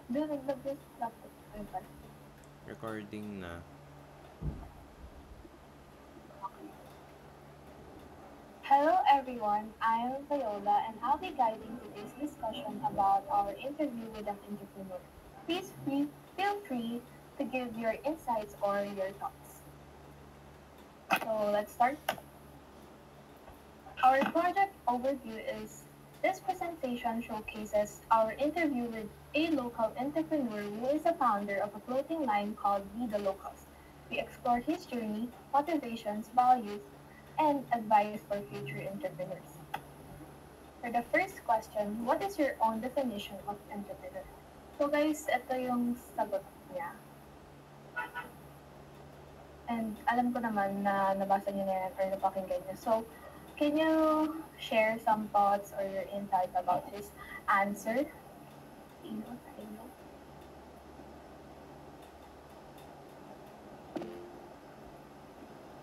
Doon, nag-laptop kayo pala. Recording na. Hello everyone, I am Viola and I'll be guiding today's discussion about our interview with an entrepreneur. Feel free to give your insights or your thoughts. So let's start. Our project overview is this presentation showcases our interview with a local entrepreneur who is a founder of a clothing line called Be the Locals. We explore his journey, motivations, values, and advice for future entrepreneurs. For the first question, what is your own definition of entrepreneur? So guys, ito yung sagot niya. And alam ko naman na nabasa niyo na yan or napakinggan niyo. So, can you share some thoughts or your insights about his answer?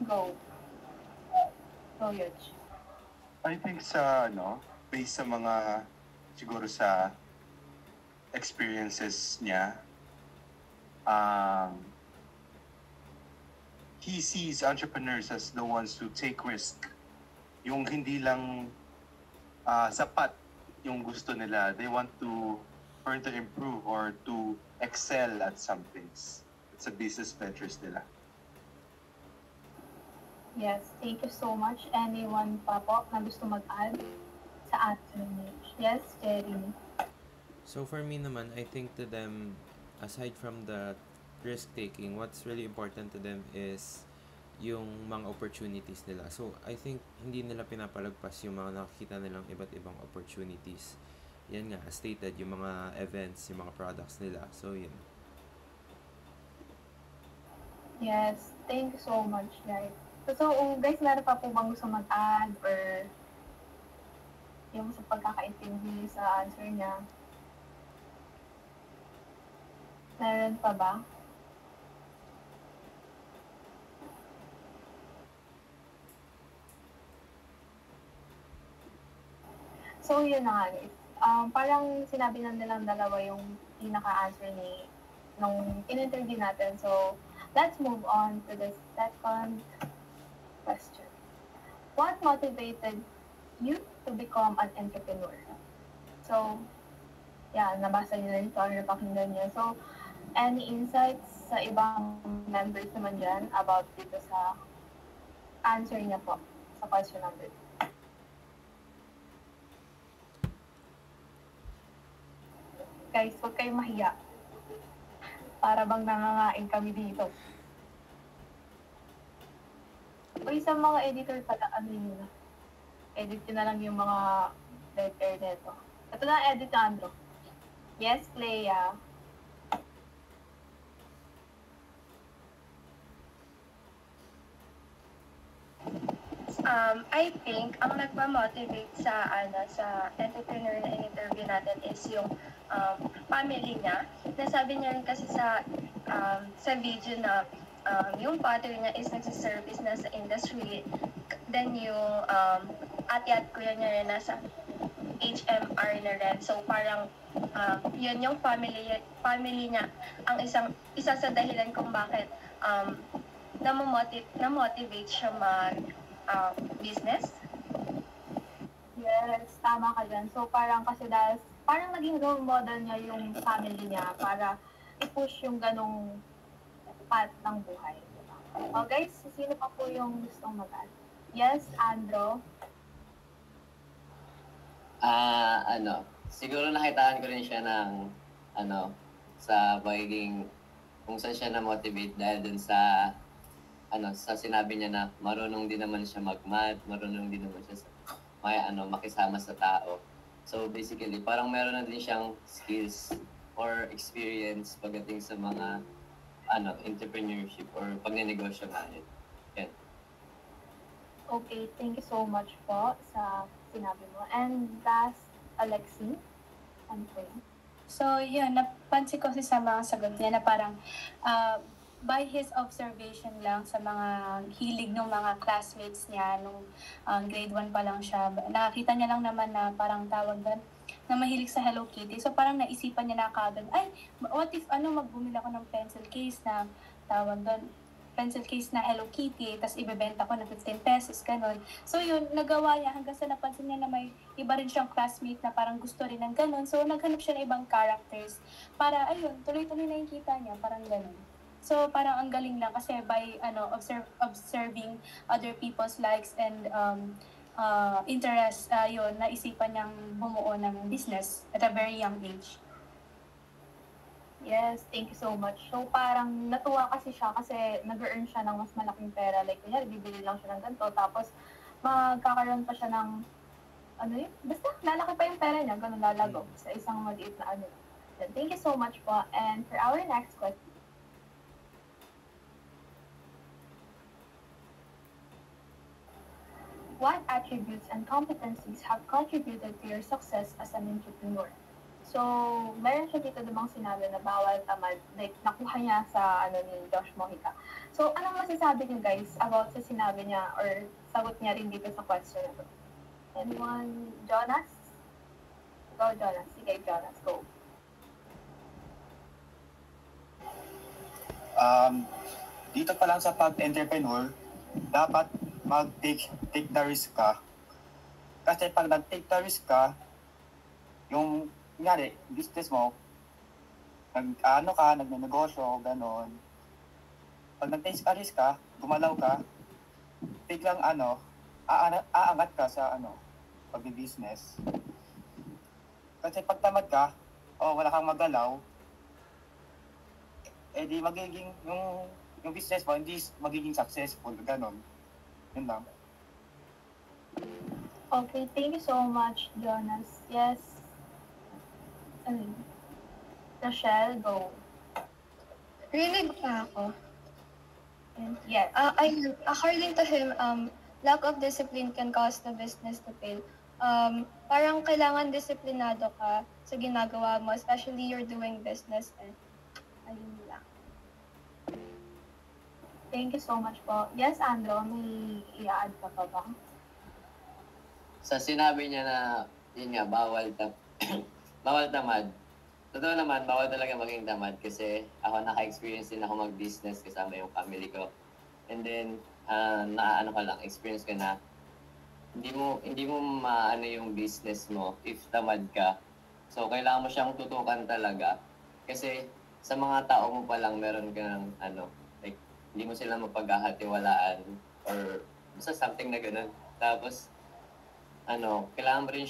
Go. Go, Yuj. I think based sa mga, siguro sa experiences niya, he sees entrepreneurs as the ones who take risk. Yung hindi lang sapat yung gusto nila. They want to further improve or to excel at some things. It's a business ventures nila. Yes, thank you so much. Anyone pa po na gusto mag-add sa answer ni Yes, Jerry. So for me naman, I think to them, aside from the risk-taking, what's really important to them is yung mga opportunities nila. So I think hindi nila pinapalagpas yung mga nakikita nilang iba't ibang opportunities. Yan nga, as stated, yung mga events, yung mga products nila. So yun. Yes, thank you so much, guys. So, guys, meron pa po bang gusto mag-add or yung sa pagkakaintindi sa answer niya? Meron pa ba? So, yun na nga, guys. Parang sinabi na nilang dalawa yung pinaka-answer ni nung in-interview natin. So, let's move on to the second question. What motivated you to become an entrepreneur? So, yeah, nabasa niyo na ito or napakinggan niyo. So, any insights sa ibang members naman dyan about dito sa answer niya po sa question number 2? Guys, huwag kayong mahiya. Para bang nangangain kami dito. Uy, sa mga editor pala, ano yun na? Edit nyo na lang yung mga letter nito. Ito na, edit na, Andro. Yes, Clea. I think ang nagpa-motivate sa entrepreneur na in-interview natin is yung family niya. Nasabi niya rin kasi sa video na yung father niya is nagsiservice na sa industry. Then yung ate at kuya niya rin nasa HMR na rin. So parang yun yung family niya ang isa sa dahilan kung bakit na-motivate siya business. Yes, tama ka dyan. So, parang kasi dahil, parang naging role model niya yung family niya para i-push yung ganong path ng buhay. Diba? O guys, sino pa po yung gustong mag-add? Yes, Andro. Siguro nakitaan ko rin siya ng, sa pagiging, kung saan siya na-motivate dahil dun sa sinabi niya na marunong din naman siya mag-math, marunong din naman siya makisama sa tao. So basically, parang meron na din siyang skills or experience pagdating sa mga entrepreneurship or pagnenegosyo nga yun. Yan. Okay, thank you so much po sa sinabi mo. And last, Alexi. Ano po yun? So, yun, napansin ko sa mga sagot niya na parang by his observation lang sa mga hilig ng mga classmates niya nung grade 1 pa lang siya, nakakita niya lang naman na parang tawag doon, na mahilig sa Hello Kitty. So parang naisipan niya na kaagad, ay, what if magbumili ako ng pencil case na tawag doon, pencil case na Hello Kitty, tapos ibebenta ko na 15 pesos, ganun. So yun, nagawa niya hanggang sa napansin niya na may iba rin siyang classmate na parang gusto rin ng ganun. So naghanap siya ng ibang characters para, ayun, tuloy-tuloy na yung kita niya, parang ganun. So parang ang galing lang kasi by observing other people's likes and interest, yun, naisipan niyang bumuo ng business at a very young age. Yes, thank you so much. So, parang natuwa kasi siya kasi nag-earn siya ng mas malaking pera. Like, kunyari, bibili lang siya ng ganito. Tapos, magkakaroon pa siya ng, basta lalaki pa yung pera niya. Ganun lalago sa isang maliit na ano. So, thank you so much po. And for our next question, what attributes and competencies have contributed to your success as an entrepreneur? So, meron siya dito namang sinabi na bawal tamad. Like, nakuha niya sa ni Josh Mojica. So, anong masasabi niyo guys about sa sinabi niya or sagot niya rin dito sa question na to? Anyone? Jonas? Go, Jonas. Sige, Jonas. Go. Dito pa lang sa pag-entrepreneur, dapat mag-take the risk ka. Kasi pag nag-take the risk ka, yung kunyari, business mo, nagnegosyo, gano'n. Pag nag-take a risk ka, gumalaw ka, biglang aangat ka sa pag-business. Kasi pag tamad ka, wala kang magalaw, di magiging, yung business mo, hindi magiging successful, gano'n. Yun lang. Okay, thank you so much, Jonas. Yes. Rochelle, go. Really ba ako? Yes. According to him, lack of discipline can cause the business to fail. Parang kailangan disiplinado ka sa ginagawa mo, especially you're doing business. Ayun lang. Thank you so much po. Yes, Andro, may i-add ka pa ba? Sa sinabi niya na, yun nga, bawal tamad. Totoo naman, bawal talaga maging tamad kasi ako naka-experience din ako mag-business kasama yung family ko. And then, experience ko na hindi mo maano yung business mo if tamad ka. So, kailangan mo siyang tutukan talaga kasi sa mga tao mo pa lang meron kang like, hindi mo sila mapaghahatiwalaan or basta something na ganun. Tapos, kailangan mo rin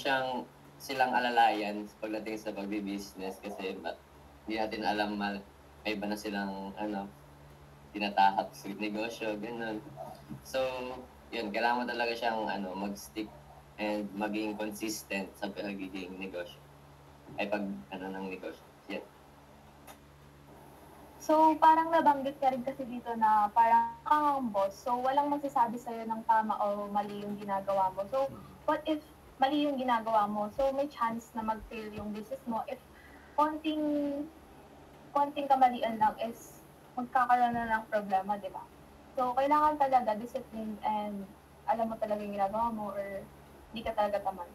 silang alalayan pagdating sa pagbi-business kasi hindi natin alam may iba na silang tinatahak sa negosyo, ganun. So, yun, kailangan mo talaga siyang mag-stick and maging consistent sa pagiging negosyo. Ng negosyo. Yan. So, parang nabanggit ka rin kasi dito na parang kang boss. So, walang magsasabi sa'yo ng tama o mali yung ginagawa mo. So, what if mali yung ginagawa mo? So, may chance na mag-fail yung business mo. If konting kamalian lang is magkakaroon na ng problema, di ba? So, kailangan talaga discipline and alam mo talaga yung ginagawa mo or hindi ka talaga tamad.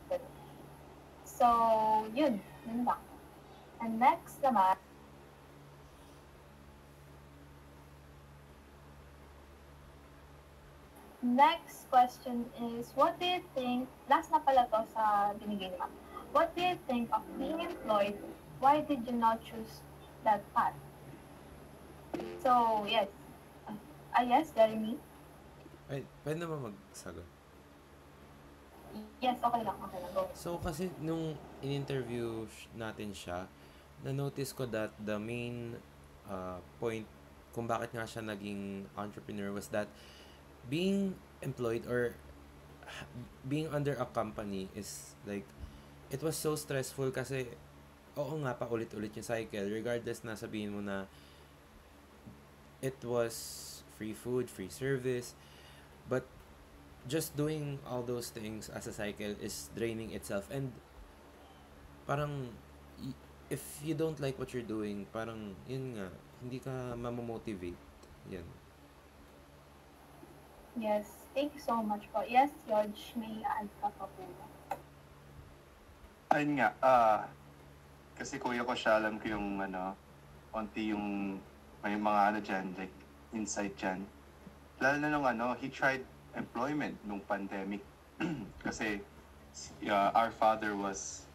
So, yun lang. And next naman, next question is, what do you think, last na pala to sa binigay ni Ma'am. What do you think of being employed? Why did you not choose that path? So, yes. Yes, Jeremy? Ay, pwede naman magsagot. Yes, okay lang. Go. So, kasi nung in-interview natin siya, na-notice ko that the main point kung bakit nga siya naging entrepreneur was that being employed or being under a company is like, it was so stressful kasi, oo nga pa ulit-ulit yung cycle, regardless na sabihin mo na it was free food, free service, but just doing all those things as a cycle is draining itself. And parang, if you don't like what you're doing, parang, yun nga, hindi ka mamomotivate. Yan. Yes, thank you so much po. Yes, George, may add ka pa po. Ayun nga, kasi kuya ko siya, alam ko yung konti yung may mga dyan, like insight dyan. Lalo na nung he tried employment nung pandemic. Kasi our father was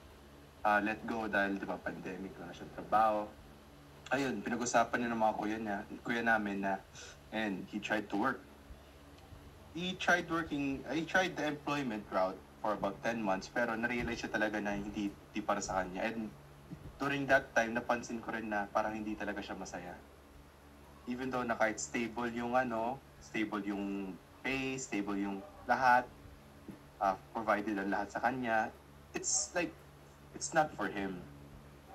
let go dahil di ba pandemic, wala siyang trabaho. Ayun, pinag-usapan niya ng mga kuya namin na, and he tried to work. He tried the employment route for about 10 months, pero na-realize siya talaga na hindi para sa kanya. And during that time, napansin ko rin na parang hindi talaga siya masaya. Even though na kahit stable yung pay, stable yung lahat, provided ang lahat sa kanya, it's like, it's not for him.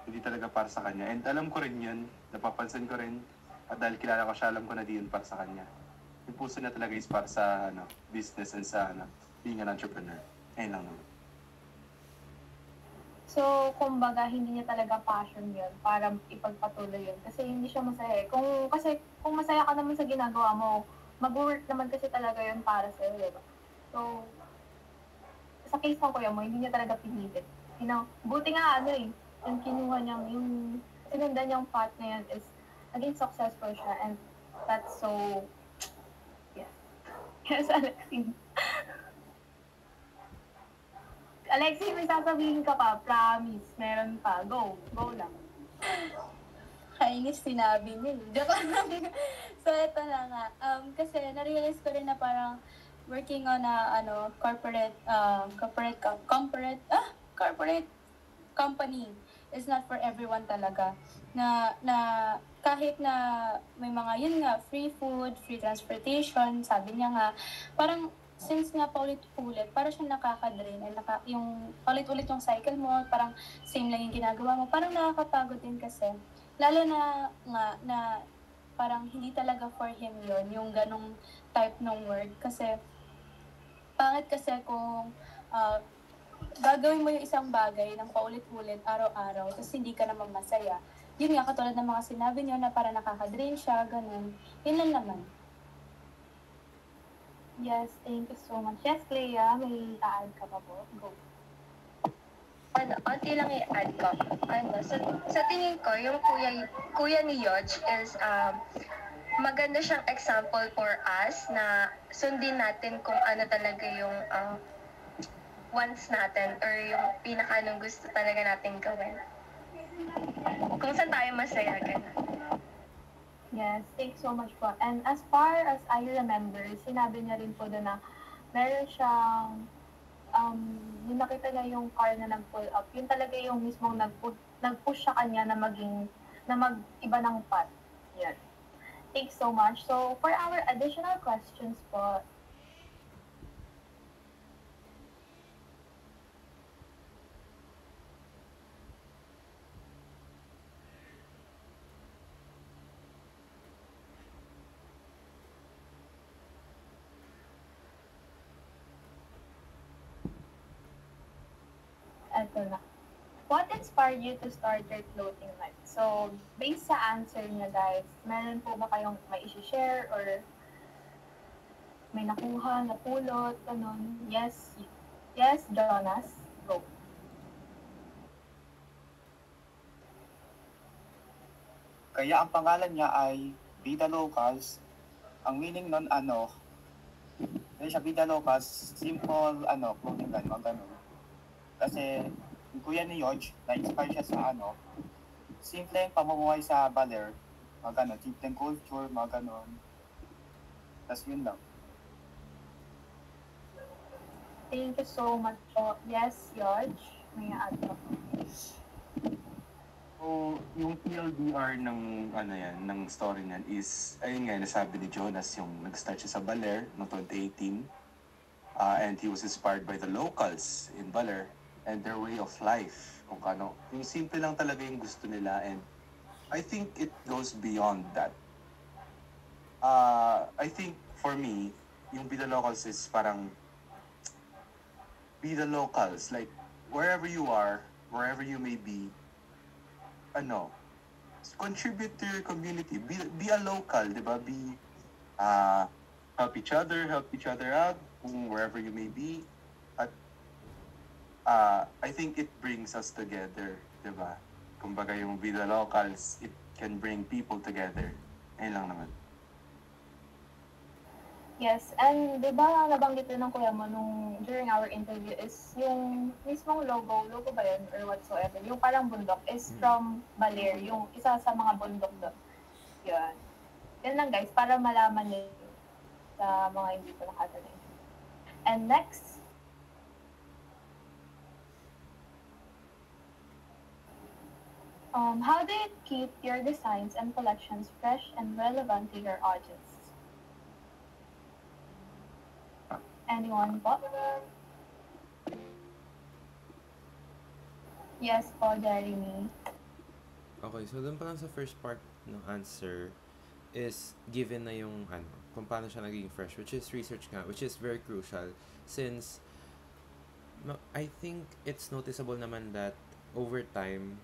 Hindi talaga para sa kanya. And alam ko rin yun, napapansin ko rin, at dahil kilala ko siya, alam ko na di yun para sa kanya. Yung puso na talaga is para sa business and sa being an entrepreneur. Ayun lang naman. So, kumbaga, hindi niya talaga passion yun para ipagpatuloy yun. Kasi hindi siya masaya. Kung masaya ka naman sa ginagawa mo, mag-work naman kasi talaga yun para sa'yo, di ba? So, sa case ng kuya mo, hindi niya talaga pinilit. Buti nga yung kinuha niyang, yung sinundan niyang path na yun is naging successful siya, and that's so, yes. Yes, Alexine. Alexine, may sasabihin ka pa, promise, meron pa, go lang. Kainis sinabi niya. Joke lang. So, ito na nga. Kasi na-realize ko rin na parang working on a corporate company is not for everyone talaga. Na kahit na may mga yun nga, free food, free transportation, sabi niya nga, parang since nga paulit-ulit, parang siya nakaka-drain, yung paulit-ulit yung cycle mo, parang same lang yung ginagawa mo, parang nakakapagod din kasi. Lalo na nga, na parang hindi talaga for him yun, yung ganong type ng work. Kasi, pangit kasi kung gagawin mo yung isang bagay ng paulit-ulit, araw-araw, tapos hindi ka naman masaya. Yun nga, katulad ng mga sinabi niyo na parang nakaka-drain siya, ganun. Yun lang naman. Yes, thank you so much. Yes, Clea, may add ka pa po? Go. Onti lang i-add ko. Sa tingin ko, yung kuya ni Yodge is maganda siyang example for us na sundin natin kung ano talaga yung wants natin or yung pinaka-anong gusto talaga natin gawin. Kung saan tayo masaya, gano'n. Yes, thanks so much po. And as far as I remember, sinabi niya rin po doon na meron siyang, yung nakita niya yung car na nag-pull up, yun talaga yung mismong nag-push sa kanya na mag-iba ng path. Yan. Thanks so much. So, for our additional questions po, eto na. What inspired you to start your clothing line? So, based sa answer niya, guys, meron po ba kayong may isi-share or may nakuha, napulot, ganun? Yes, Jonas, go. Kaya ang pangalan niya ay Vida Locals. Ang meaning nun dahil siya Vida Locals, simple clothing line, mga ganun. Kasi yung kuya ni Yodge, na-inspire siya sa simpleng pamumuhay sa Baler, mga ganun, simpleng culture, mga ganun. Tapos yun lang. Thank you so much po. Yes, Yodge, may add ka po. So, yung TLDR ng story niyan is, ayun nga, nasabi ni Jonas, yung nag-start siya sa Baler noong 2018. And he was inspired by the locals in Baler and their way of life. Kung yung simple lang talaga yung gusto nila, and I think it goes beyond that. I think for me, yung Be the Locals is parang be the locals, like wherever you are, wherever you may be, contribute to your community. Be a local, di ba? Help each other out wherever you may be. At I think it brings us together, di ba? Kumbaga yung Vida Locals, it can bring people together. Ayun lang naman. Yes, and di ba nabanggit din ng kuya mo during our interview is yung mismong logo ba yun or whatsoever, yung parang bundok is from Baler, yung isa sa mga bundok doon. Yun. Yan lang guys, para malaman niyo sa mga hindi ko nakataling. And next, how do you keep your designs and collections fresh and relevant to your audience? Anyone po? Yes po, Jeremy. Okay, so dun pa lang sa first part ng answer is given na yung kung paano siya naging fresh, which is research nga, which is very crucial since I think it's noticeable naman that over time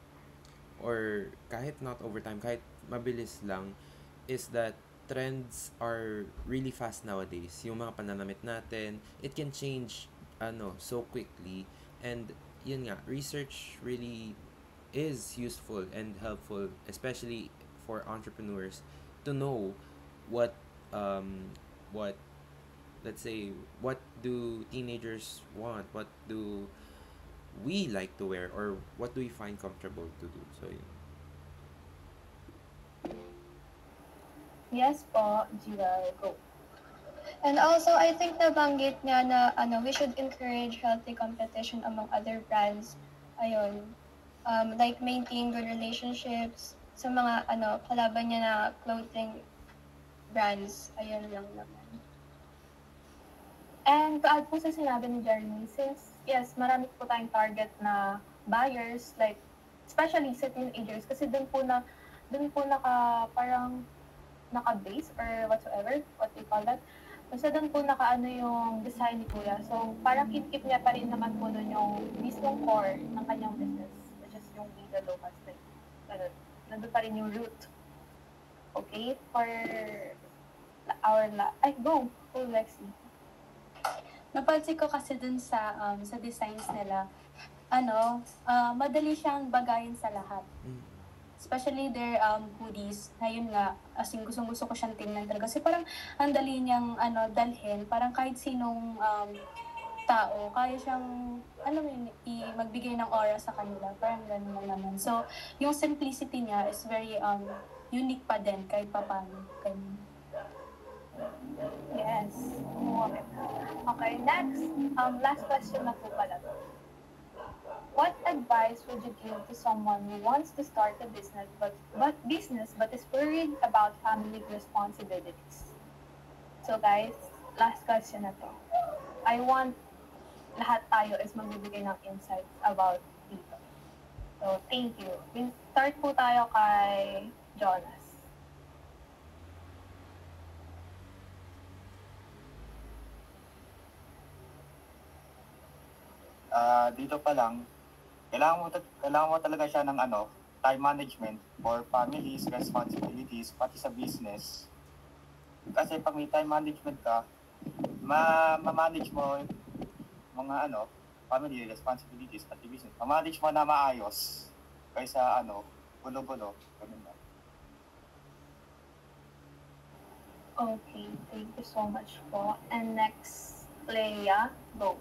or kahit not over time, kahit mabilis lang, is that trends are really fast nowadays. Yung mga pananamit natin, it can change so quickly, and yun nga, research really is useful and helpful, especially for entrepreneurs to know what let's say, what do teenagers want, what do we like to wear, or what do we find comfortable to do. So yun. Yes po, Gia, go. And also, I think nabanggit niya na we should encourage healthy competition among other brands. Ayun. Like maintain good relationships sa mga kalaban niya na clothing brands. Ayun lang naman. And to add po sa sinabi ni Jeremy, since yes, marami po tayong target na buyers, like especially sa teenagers, kasi dun po parang naka-base or whatsoever, what we call that. Basta doon po yung design ni Kuya. So, parang keep niya pa rin naman po doon yung mismong core ng kanyang business, which is yung Vida Locals. Like, nandun pa rin yung root. Okay? For go, Lexi. Napansin ko kasi dun sa designs nila, madali siyang bagayin sa lahat. Especially their hoodies, na yun nga, as in gustong-gusto ko siyang tingnan talaga. Kasi parang ang dali niyang dalhin, parang kahit sinong tao, kaya siyang, magbigay ng aura sa kanila. Parang gano'n lang naman. So, yung simplicity niya is very unique pa din, kahit pa paano. Yes. Okay, next. Last question na po pala. What advice would you give to someone who wants to start a business but is worried about family responsibilities? So guys, last question na to. I want lahat tayo is magbibigay ng insights about dito. So thank you. We'll start po tayo kay Jonas. Dito pa lang, kailangan mo talaga siya ng time management for families, responsibilities, pati sa business. Kasi pag may time management ka, ma-manage mo mga family responsibilities, pati business. Ma-manage mo na maayos kaysa gulo-gulo. Ganun lang. Okay, thank you so much po. And next, Leia, go.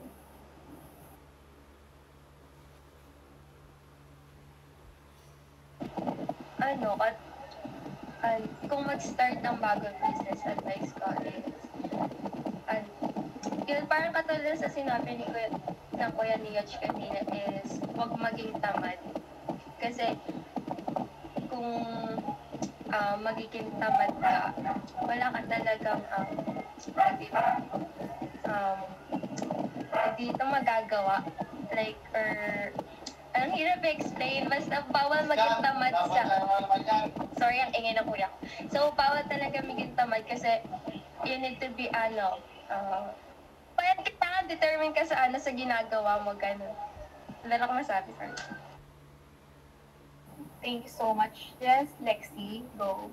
Kung mag-start ng bagong business, advice ko is, yun, parang katulad sa sinabi ng Kuya Niyoj kanina is, huwag maging tamad. Kasi, kung magiging tamad ka, wala ka talagang, hindi ito magagawa. Like, ang hirap i-explain, basta bawal maging tamad sa... Sorry, ang ingay ng kuya. So, bawal talaga maging tamad kasi you need to be, kailangan determine ka sa sa ginagawa mo, gano'n. Wala na ko masabi, sorry. Thank you so much. Yes, Lexi, go.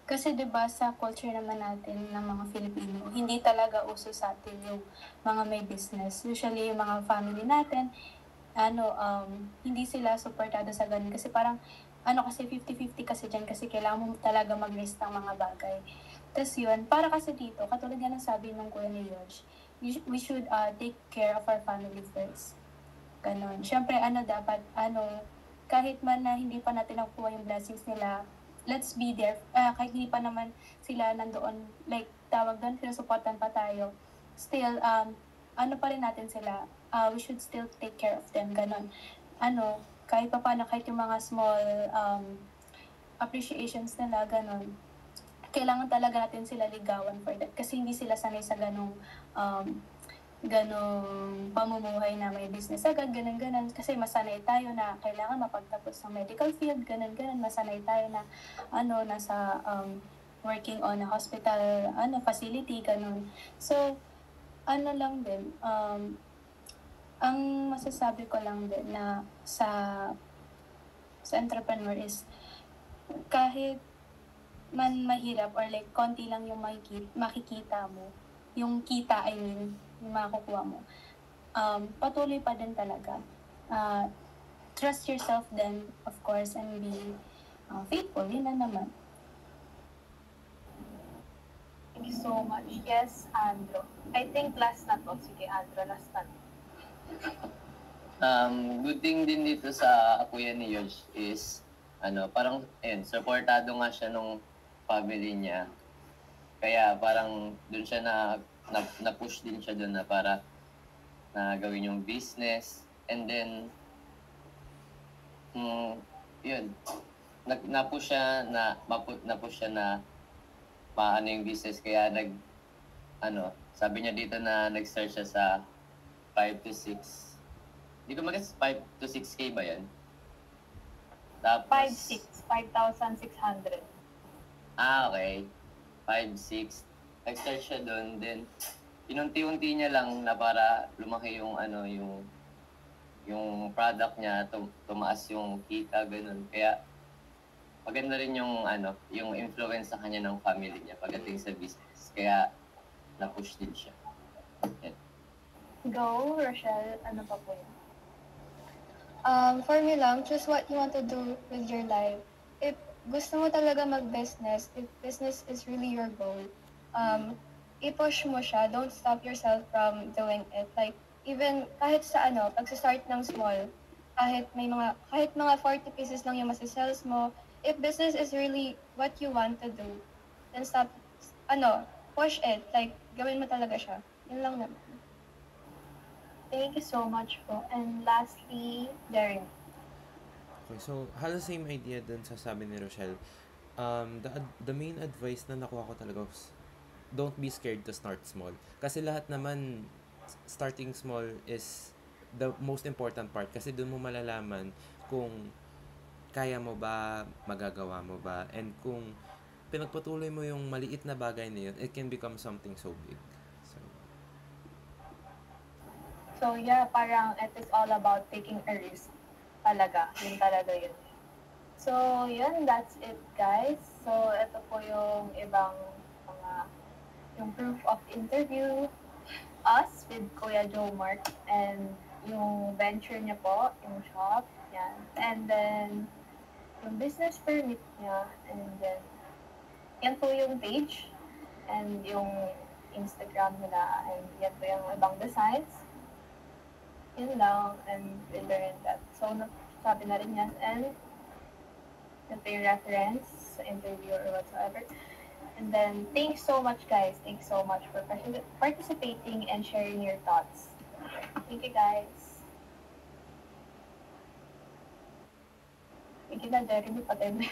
Kasi 'di ba sa culture naman natin ng mga Filipino, hindi talaga uso sa atin yung mga may business. Usually yung mga family natin, hindi sila suportado sa ganun. Kasi parang, kasi 50-50 kasi dyan kasi kailangan mo talaga mag-list ng mga bagay. Tapos yun, para kasi dito, katulad nga ng sabi ng kuya ni George, we should take care of our family first. Ganon. Siyempre, dapat, kahit man na hindi pa natin nakukuha yung blessings nila, let's be there. Kahit hindi pa naman sila nandoon, like, tawag doon, sinusuportan pa tayo. Still, pa rin natin sila. We should still take care of them. Ganon. Kahit pa paano, kahit yung mga small appreciations nila, ganon. Kailangan talaga natin sila ligawan for that. Kasi hindi sila sanay sa ganong pamumuhay na may business agad, ganun. Kasi masanay tayo na kailangan mapagtapos ng medical field, ganun. Masanay tayo na, nasa working on a hospital, facility, ganun. So, lang din, ang masasabi ko lang din na sa entrepreneur is, kahit man mahirap or like konti lang yung makikita mo, yung kita, yung makukuha mo, patuloy pa din talaga. Trust yourself then, of course, and be faithful. Yun na naman. Thank you so much. Yes, Andro. I think last na to. Sige, Andro, last na. Good thing din dito sa kuya ni George is, parang, supportado nga siya nung family niya. Kaya parang dun siya na-push din siya dun na para na gawin yung business. And then, yun, na-push siya na maano yung business. Kaya sabi niya dito na nag-start siya sa 5 to 6. Hindi ko mag-guess, 5 to 6K ba yan? Tapos, 5,600. Okay. 5-6. Nag-start siya doon. Then, inunti-unti niya lang na para lumaki yung yung product niya, tumaas yung kita, ganun. Kaya, maganda rin yung influence sa kanya ng family niya pagdating sa business. Kaya, na-push din siya. Yan. Go, Rochelle. Ano pa po yun? For me lang, choose what you want to do with your life. If gusto mo talaga mag-business, if business is really your goal, i-push mo siya. Don't stop yourself from doing it. Like, even kahit sa pag-start ng small, kahit mga 40 pieces lang yung masisales mo, if business is really what you want to do, then push it. Like, gawin mo talaga siya. Yun lang naman. Thank you so much po. And lastly, Darren. Okay, so halos same idea dun sa sabi ni Rochelle. The main advice na nakuha ko talaga was, don't be scared to start small. Kasi lahat naman, starting small is the most important part. Kasi dun mo malalaman kung kaya mo ba, magagawa mo ba, and kung pinagpatuloy mo yung maliit na bagay na yun, it can become something so big. So yeah, parang it is all about taking a risk. Talaga, yun talaga yun. So, yun, that's it, guys. So, ito po yung ibang yung proof of interview, us with Kuya Joe Mark, and yung venture niya po, yung shop, yan. And then, yung business permit niya, and then, yan po yung page, and yung Instagram nila, and yan po yung ibang designs. Yun lang, and we learned that. So, sabi na rin yan, and ito yung reference sa interview or whatsoever. And then, thanks so much, guys. Thanks so much for participating and sharing your thoughts. Thank you, guys. Thank you na, Jeremy, patay.